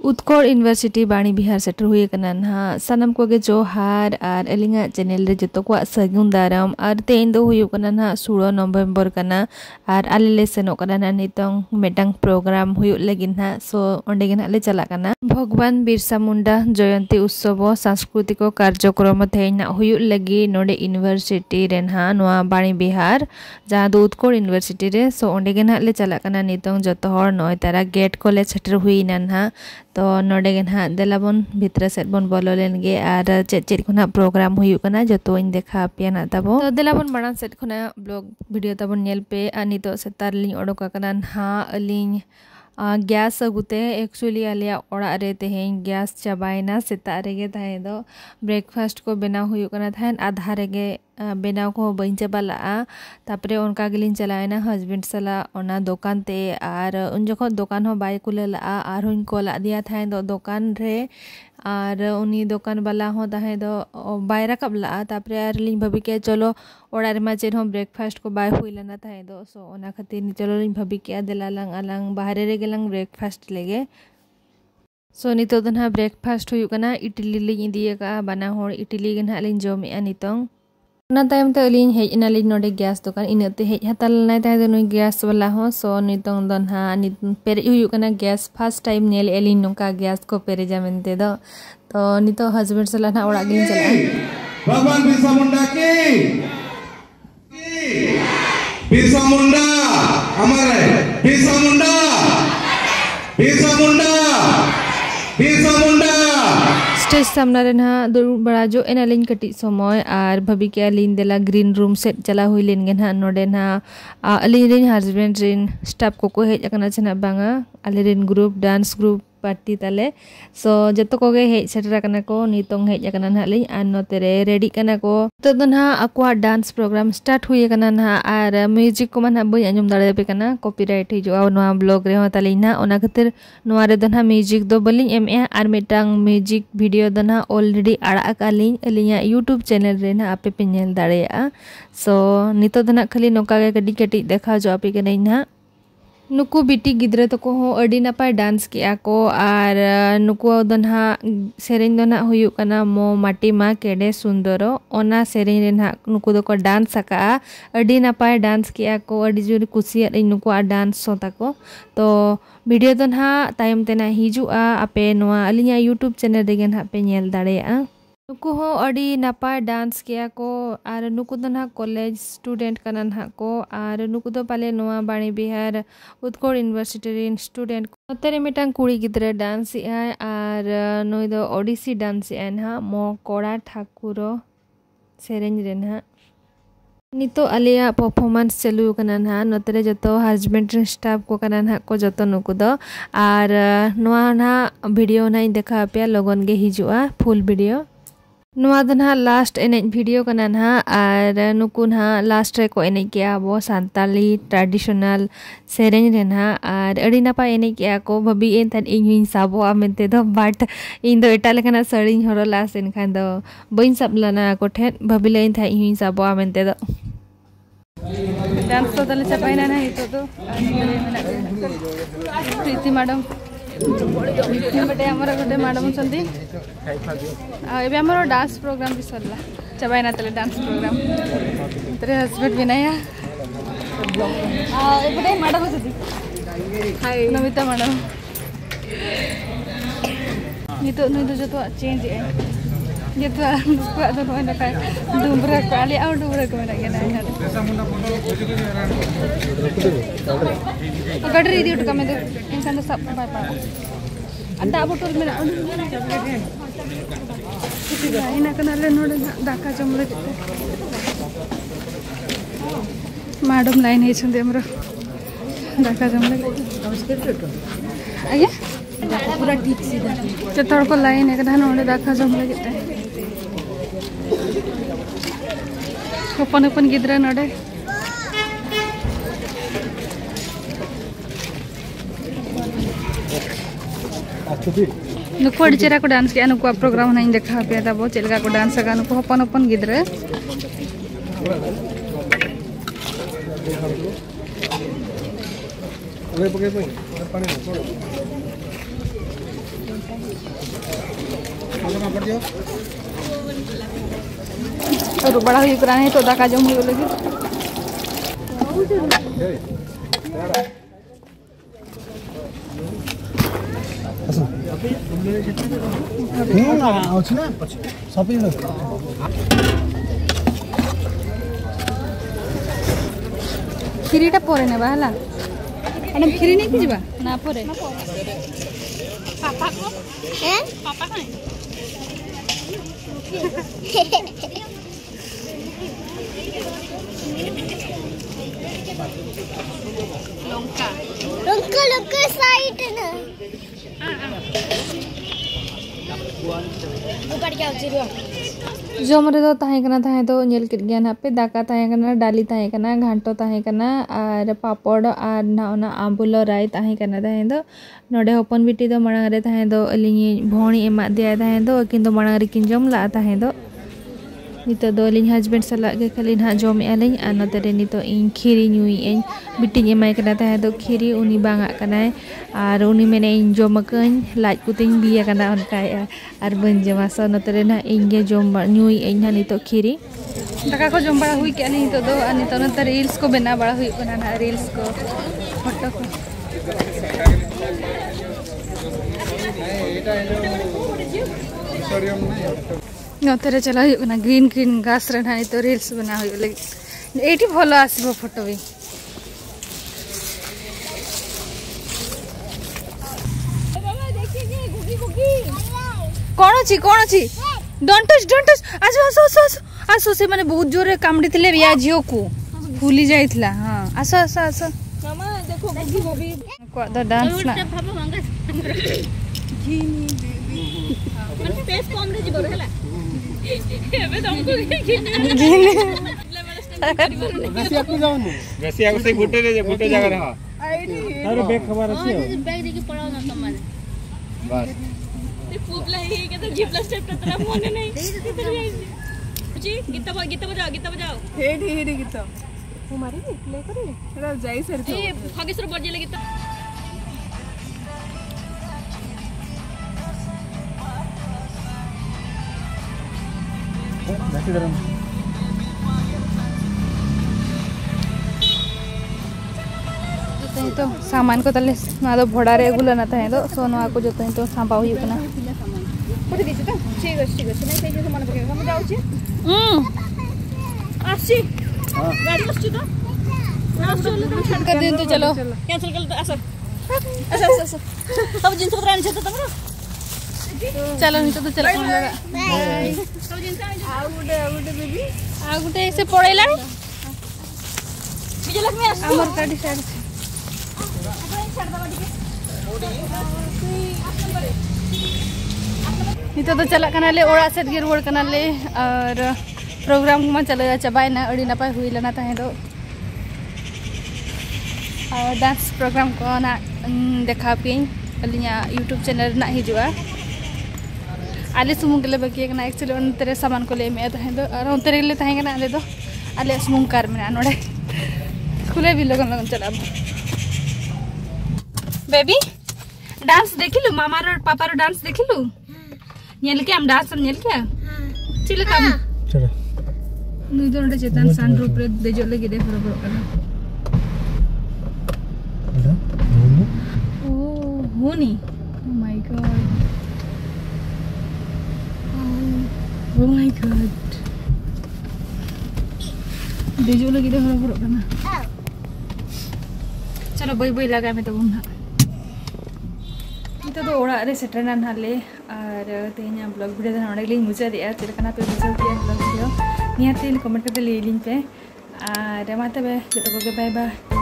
Utkal university बाणी Bihar shutter हुए कना ना सनम को गे जोहार और अलिंगा चैनल रे जतो को सगुन दाराम और तेन दो हुए कना ना 16 नवंबर कना और आले ले सेनो कना ना नितों मेटांग प्रोग्राम हुए लगिन ना सो ओंडे गेना ले चला कना भगवान बिरसा मुंडा जयंती उत्सव सांस्कृतिक कार्यक्रम थेना हुए लगी नोडे यूनिवर्सिटी रेन हा नोआ बाणी बिहार जहां दो उत्कल यूनिवर्सिटी रे सो ओंडे गेना ले चला कना नितों जतो हर नय तारा गेट कॉलेज सेटर हुई ना तो नोडे गे देलाबन भितर सेट बन बोलो लेनगे और चेद खुना प्रोग्राम हुई कना जतो इन देखा पे ना तबो तो देलाबन माड़ा सेट खुना ब्लॉग वीडियो तबन नेल पे आ नितो सेतार लिंग ओडोका कना हा अलिंग गैस अगुते एक्चुअली आलिया ओड़ा रे तेहें गैस चाबाइना सेता रेगे थाहे दो ब्रेकफास्ट को बेना हुई कना थाहन आधा रेगे बेनाव को बइन चाबाला तापरे उनका गिलिन चलायना हस्बैंड सला ओना दुकान ते और उन जखो दुकान हो बाय कुलेला और हुन को ला दिया था दो दुकान रे और उनी दुकान वाला हो ताहे दो बाय रकब ला तापरे आर लिंग भाभी के चलो ओड़ा रे मा चेन हो ब्रेकफास्ट को बाय हुई लेना था दो सो ओना खातिर नि चलो लिंग भाभी के देला लंग अलंग बाहरे रे गेलंग ब्रेकफास्ट लेगे सो नितो दना ब्रेकफास्ट हुई कना इडली लिंग दिए का बना होड़ इडली गन हालिन जोमे नितों ना टाइम ते अलिंग हेज नाली नोडे गैस दुकान इनते हेज हताल नाय ताहे दो नुई गैस वाला हो सो नितों दन हा नि पेरे हुई कना गैस फर्स्ट टाइम नेल एलिन नोका गैस को पेरे जामेंते दो तो नितो हस्बैंड सला ना ओड़ा गिन चला भगवान बिरसा मुंडा की बिरसा मुंडा हमारे बिरसा मुंडा बिरसा मुंडा बिरसा मुंडा स्टेज सामना रे ना दुड़ बड़ा जो एनालिन कटी समय और भाभी के अलिन देला ग्रीन रूम सेट चला हुई लेन गे ना नोडे ना अलिन रेन हस्बैंड रेन स्टाफ को हेज अकना चना बांगा अलिन ग्रुप डांस ग्रुप पार्टी ताले सो जतो को गे हेज सेटर कना को नितों हेज अकना ना लिन आन नोते रे रेडी कना को तो दना अक्वा डांस प्रोग्राम स्टार्ट हुई कना ना और म्यूजिक को मन बई अंजम दाड़े पे कना कॉपीराइट हिजुआ नोआ ब्लॉग रे हो तालिना ओना खातिर नोआ रे दना म्यूजिक दो बलिंग एम ए और मिटांग म्यूजिक वीडियो दना ऑलरेडी आड़ा कालिंग अलिया यूट्यूब चैनल रे ना आपे पे नेल दाड़ेया सो नितो दना खाली नोका गे कडी कटी देखा जो आपे कने ना नुकु बिटी गिद्रे तो को हो अडी नापाय डांस किया को और नुकु दना सेरेन दना हुयु कना मो माटी मा केडे सुंदरो ओना सेरेन रे ना नुकु दो को डांस सका अडी नापाय डांस किया को अडी जोरी कुसिया नुकु आ डांस सोता को तो वीडियो दना तायम तेना हिजुआ आपे नोआ अलिया यूट्यूब चैनल रेगे ना पे नेल दाड़ेया नुकु हो अडी नापाय डांस किया को और नुकु दो ना कॉलेज स्टूडेंट कना ना को और नुकु दो पाले नोआ बाणी Bihar Utkal university rain student तेरे मिटांग कुड़ी गिद्रे डांस आय और नोई दो ओडिसी डांस आय ना मो कोड़ा ठाकुरो सेरेंज रे ना नितो आलिया परफॉर्मेंस चलू कना ना नोतरे जतो हस्बैंड स्टाफ को कना ना को जतो नुकु दो और नोआ ना वीडियो ना देखा पे लोगन गे हिजुआ फुल वीडियो नोआ दना लास्ट एने वीडियो कना ना और नुकु ना लास्ट रे को एने किया वो सांताली ट्रेडिशनल सेरेंज रे ना और अड़ी नापा एने किया को भाभी एन तन इन साबो आमेंते दो बट इन दो एटा लेकना सड़ी हरो लास्ट इन खान दो बइन सब लना को ठे भाभी ले इन था इन साबो आमेंते दो डांस तो तले चपाइना ना हितो तो प्रीति मैडम बेटे हमर गोटे मैडम छंती एबे हमर डांस प्रोग्राम भी सरला चबाइना तले डांस प्रोग्राम तेरे हस्बैंड भी नया एबे मैडम छंती हाय नमिता मैडम नितो जतो चेंज है ये तो उसको तो होने का डुबरा काली और डुबरा को ना के ना गडर इदी उठ कमे दे इनका सब बाय पा अंडा बोतल में ina kanale node daka jomle madam line है छंदे हमरो दका जमले आगे पूरा ठीक सीधा चतड़ को लाइन एक धान नोडे दका जमले गेते अपन अपन गिद्रा नोडे नुको अड़ी चेरा को डांस किया नुको प्रोग्राम ना देखा पे तब चलगा को डांस का नुको अपन अपन गिद्रा और बड़ा हुई करा है तो दाका जम हुई लगी खीरीटा परे ने बाला मैडम खीरी नहीं कीजिबा ना परे पापा को हैं पापा को लंका लंका लंका साइड ना ऊपर क्या उचिरो जम रे दो ताहे कना ताहे तो नेल किट गया ना पे दाका ताहे कना डाली ताहे कना घांटो ताहे कना और पापड़ और ना ओना आंबुलो राय ताहे कना ताहे दो नोडे होपन बिटी दो मणंग रे ताहे दो अलिनी भोणी एमा दिया ताहे दो किंतु मणंग रे किन जम ला ताहे दो नितो दो लिन हस्बैंड सला के खाली ना जम एलिन आ नते रे नितो इन खीरी नुई इन बिटी एमाय कना ताहे दो खीरी उनी बांगा कनाय और उनी मेने इन जम कन लाज कुतिन बिया कना उनकाय और बन जमा सो नते रे ना इंगे जम नुई इन ना नितो खीरी दाका को जम बड़ा हुई के नितो दो आ नितो नते रील्स को बना बड़ा हुई बना ना रील्स को फोटो को नते चला ग्रीन ग्रीन घास रे ना तो रील्स बना हुई लगे एटी भलो आसीबो फोटो भी कौन अछि डोंट टच आसो आसो आसो आसो से माने बहुत जोर रे कामडी थिले रिया जियो को फूली जाइथला हां आसो आसो आसो मामा देखो गुगी बबी को द डांस ना घिनी बेबी मन फेस कौन दे जिबो हला एबे तुमको घिनी वैसे आपको जाओ वैसे आगो से गुटे जगह रहा अरे बैग खबर अछि बैग देखि पड़ाओ ना तमाने बस ते पुपला ही के तो गिफ्ट स्टेप तरा मोने नहीं जी गीत बजाओ हेडी गीत ओ मारी प्ले करे रा जाई सर तो ए खगेश्वर बजे ले गीत तो सामान को तले ना तो भड़ा रे गुला ना था तो सोनो को जतो तो सांपा हुई कना पट दिस तो ठीक है नहीं सही से मन पके हम जाऊ छी आसी गाड़ी आसी तो ना चलो तो छड़ कर दे तो चलो कैंसिल कर दो अच्छा अब जिंस पत्र आनी छ तो तमरो चलो नहीं तो चलो बाय सब जिंस आउडे बेबी आउडे से पड़ेला विजयलक्ष्मी आसी हमर गाड़ी साइड नितो तो चला कनाले ओड़ा सेट गे रुवाड़ कनाले और प्रोग्राम मा चला चाबायना अड़ी नपाय हुई लना ताहे दो और डांस प्रोग्राम को ना देखा पिन अलिया यूट्यूब चैनल ना हिजुआ आले सुमुंग के ले बाकी ना एक्चुअली उन तेरे सामान को ले में ताहे दो और उन तेरे ले ताहे ना आले दो आले सुमुंग कार में नोडे स्कूल भी लगन चला बेबी डांस देखिलु मामा रो पापा रो डांस देखिलु नेल के हम डांस नेल के चिल काम चलो नुई दोंडे चेतन सान रूप रे देजो लगे दे बरो कना ओ होनी oh my God oh my God देजो लगे दे बरो कना चलो बई बई लगा में तो बुना तो ओड़ा रे सेटर ना नाले और तेना ब्लॉग वीडियो ना ओडे मुझे दिया चलकना पे बुझल दिया ब्लॉग वीडियो निहाती कमेंट करते ले लिंक पे और माते बे जतो को बाय बाय।